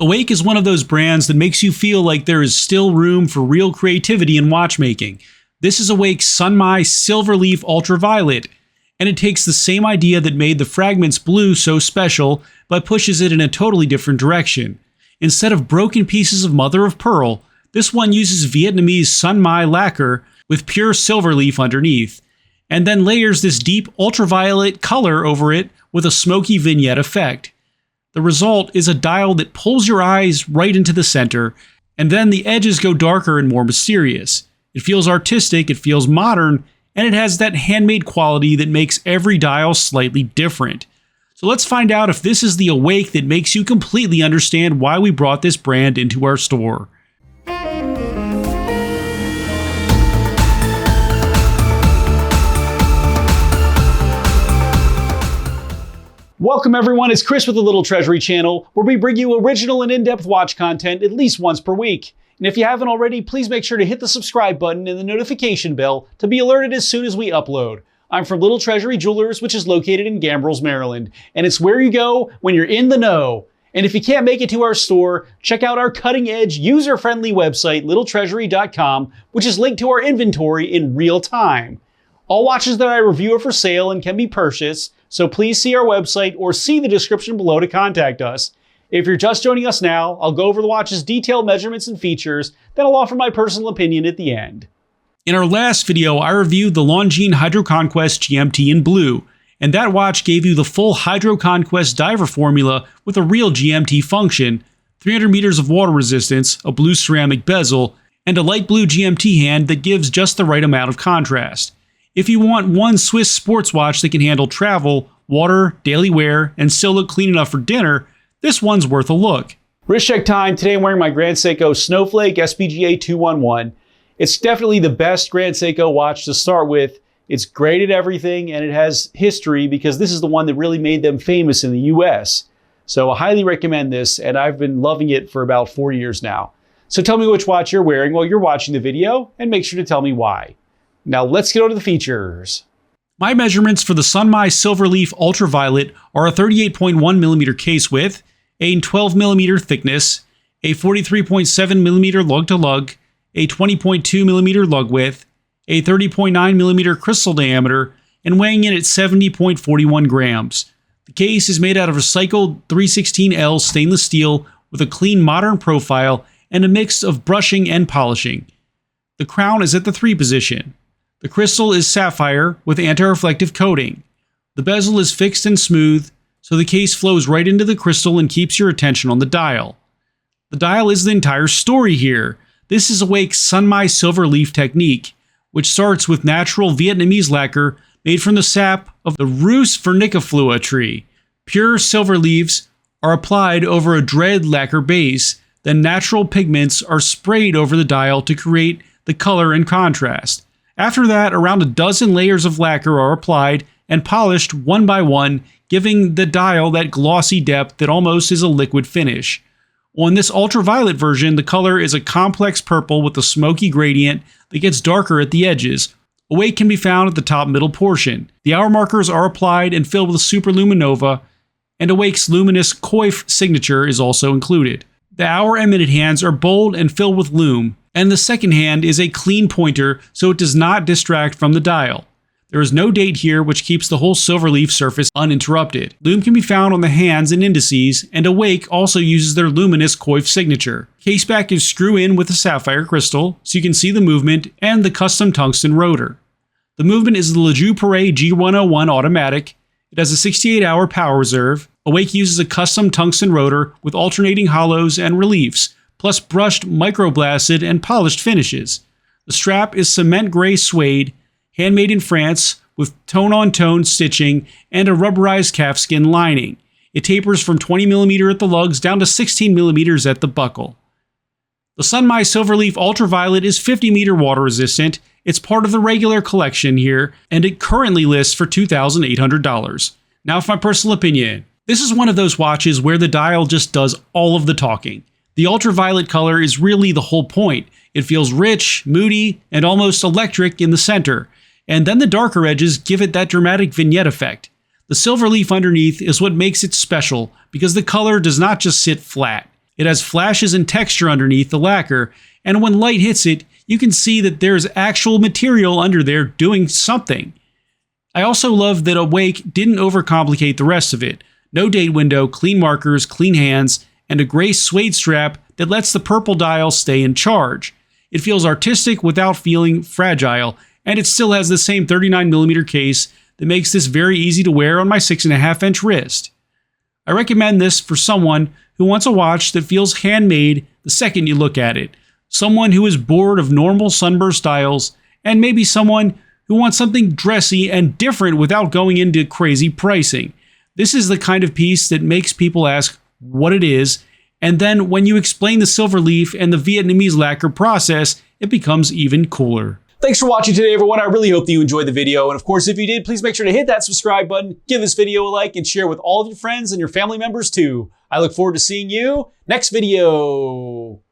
Awake is one of those brands that makes you feel like there is still room for real creativity in watchmaking. This is Awake's Sunmi Silverleaf Ultraviolet, and it takes the same idea that made the fragments blue so special, but pushes it in a totally different direction. Instead of broken pieces of mother of pearl, this one uses Vietnamese Sunmi lacquer with pure silverleaf underneath, and then layers this deep ultraviolet color over it with a smoky vignette effect. The result is a dial that pulls your eyes right into the center, and then the edges go darker and more mysterious. It feels artistic, it feels modern, and it has that handmade quality that makes every dial slightly different. So let's find out if this is the Awake that makes you completely understand why we brought this brand into our store. Welcome everyone, it's Chris with the Little Treasury channel, where we bring you original and in-depth watch content at least once per week. And if you haven't already, please make sure to hit the subscribe button and the notification bell to be alerted as soon as we upload. I'm from Little Treasury Jewelers, which is located in Gambrills, Maryland, and it's where you go when you're in the know. And if you can't make it to our store, check out our cutting-edge, user-friendly website, littletreasury.com, which is linked to our inventory in real time. All watches that I review are for sale and can be purchased, so please see our website or see the description below to contact us. If you're just joining us now, I'll go over the watch's detailed measurements and features, then I'll offer my personal opinion at the end. In our last video, I reviewed the Longines Hydro Conquest GMT in blue, and that watch gave you the full Hydro Conquest diver formula with a real GMT function, 300 meters of water resistance, a blue ceramic bezel, and a light blue GMT hand that gives just the right amount of contrast. If you want one Swiss sports watch that can handle travel, water, daily wear, and still look clean enough for dinner, this one's worth a look. Wrist check time. Today I'm wearing my Grand Seiko Snowflake SPGA 211. It's definitely the best Grand Seiko watch to start with. It's great at everything and it has history because this is the one that really made them famous in the US. So I highly recommend this and I've been loving it for about 4 years now. So tell me which watch you're wearing while you're watching the video and make sure to tell me why. Now let's get on to the features. My measurements for the Sunmi Silverleaf Ultraviolet are a 38.1mm case width, a 12mm thickness, a 43.7mm lug-to-lug, a 20.2mm lug width, a 30.9mm crystal diameter, and weighing in at 70.41 grams. The case is made out of recycled 316L stainless steel with a clean modern profile and a mix of brushing and polishing. The crown is at the 3 position. The crystal is sapphire with anti-reflective coating. The bezel is fixed and smooth, so the case flows right into the crystal and keeps your attention on the dial. The dial is the entire story here. This is Awake's Sunmi Silverleaf technique, which starts with natural Vietnamese lacquer made from the sap of the Rhus verniciflua tree. Pure silver leaves are applied over a dread lacquer base, then natural pigments are sprayed over the dial to create the color and contrast. After that, around a dozen layers of lacquer are applied and polished one by one, giving the dial that glossy depth that almost is a liquid finish. On this ultraviolet version, the color is a complex purple with a smoky gradient that gets darker at the edges. Awake can be found at the top middle portion. The hour markers are applied and filled with superluminova, and Awake's luminous coif signature is also included. The hour and minute hands are bold and filled with lume, and the second hand is a clean pointer so it does not distract from the dial. There is no date here, which keeps the whole silverleaf surface uninterrupted. Lume can be found on the hands and indices, and Awake also uses their luminous coif signature. Caseback is screw-in with a sapphire crystal, so you can see the movement and the custom tungsten rotor. The movement is the Lejeune Perret G101 automatic. It has a 68-hour power reserve. Awake uses a custom tungsten rotor with alternating hollows and reliefs, plus brushed, microblasted, and polished finishes. The strap is cement gray suede, handmade in France with tone-on-tone stitching and a rubberized calfskin lining. It tapers from 20mm at the lugs down to 16mm at the buckle. The Sunmi Silverleaf Ultraviolet is 50-meter water resistant. It's part of the regular collection here, and it currently lists for $2,800. Now for my personal opinion. This is one of those watches where the dial just does all of the talking. The ultraviolet color is really the whole point. It feels rich, moody, and almost electric in the center, and then the darker edges give it that dramatic vignette effect. The silver leaf underneath is what makes it special because the color does not just sit flat. It has flashes and texture underneath the lacquer, and when light hits it, you can see that there's actual material under there doing something. I also love that Awake didn't overcomplicate the rest of it. No date window, clean markers, clean hands, and a gray suede strap that lets the purple dial stay in charge. It feels artistic without feeling fragile, and it still has the same 39mm case that makes this very easy to wear on my 6.5-inch wrist. I recommend this for someone who wants a watch that feels handmade the second you look at it, someone who is bored of normal sunburst styles, and maybe someone who wants something dressy and different without going into crazy pricing. This is the kind of piece that makes people ask what it is, and then when you explain the silver leaf and the Vietnamese lacquer process, it becomes even cooler. Thanks for watching today, everyone. I really hope that you enjoyed the video. And of course, if you did, please make sure to hit that subscribe button, give this video a like, and share with all of your friends and your family members too. I look forward to seeing you next video.